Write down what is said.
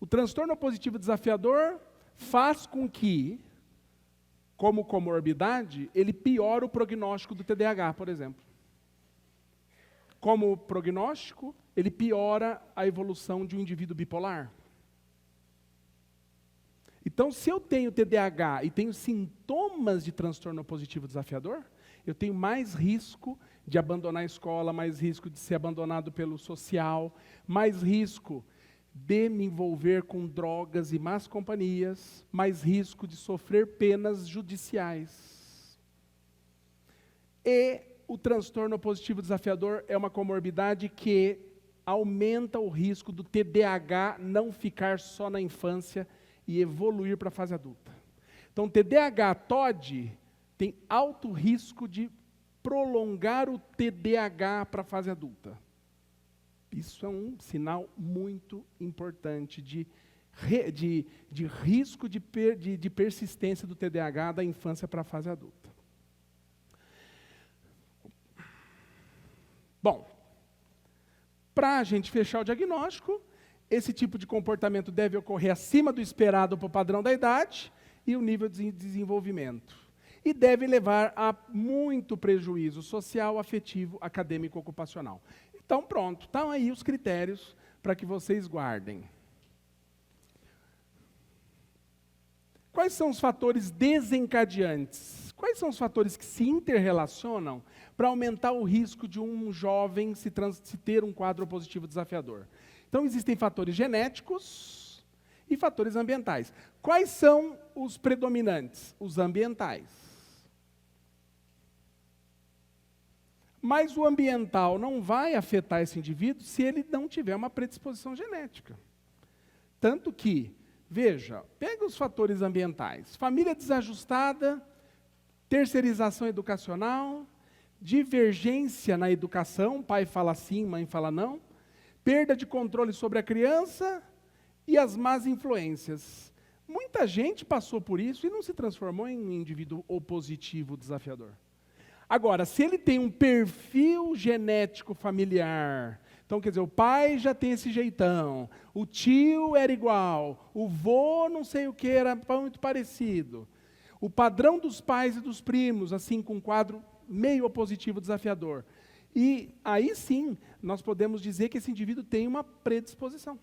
O transtorno opositivo desafiador faz com que, como comorbidade, ele piora o prognóstico do TDAH, por exemplo. Como prognóstico, ele piora a evolução de um indivíduo bipolar. Então, se eu tenho TDAH e tenho sintomas de transtorno opositivo desafiador, eu tenho mais risco de abandonar a escola, mais risco de ser abandonado pelo social, mais risco de me envolver com drogas e más companhias, mais risco de sofrer penas judiciais. E o transtorno opositivo desafiador é uma comorbidade que aumenta o risco do TDAH não ficar só na infância e evoluir para a fase adulta. Então, TDAH TOD tem alto risco de prolongar o TDAH para a fase adulta. Isso é um sinal muito importante de risco de persistência do TDAH da infância para a fase adulta. Bom, para a gente fechar o diagnóstico, esse tipo de comportamento deve ocorrer acima do esperado para o padrão da idade e o nível de desenvolvimento. E deve levar a muito prejuízo social, afetivo, acadêmico, ocupacional. Então, pronto, estão aí os critérios para que vocês guardem. Quais são os fatores desencadeantes? Quais são os fatores que se interrelacionam para aumentar o risco de um jovem se ter um quadro opositivo desafiador? Então, existem fatores genéticos e fatores ambientais. Quais são os predominantes? Os ambientais. Mas o ambiental não vai afetar esse indivíduo se ele não tiver uma predisposição genética. Tanto que, veja, pega os fatores ambientais. Família desajustada, terceirização educacional, divergência na educação, pai fala sim, mãe fala não, perda de controle sobre a criança e as más influências. Muita gente passou por isso e não se transformou em um indivíduo opositivo desafiador. Agora, se ele tem um perfil genético familiar, então quer dizer, o pai já tem esse jeitão, o tio era igual, o vô não sei o que era muito parecido, o padrão dos pais e dos primos, assim, com um quadro meio opositivo desafiador. E aí sim, nós podemos dizer que esse indivíduo tem uma predisposição.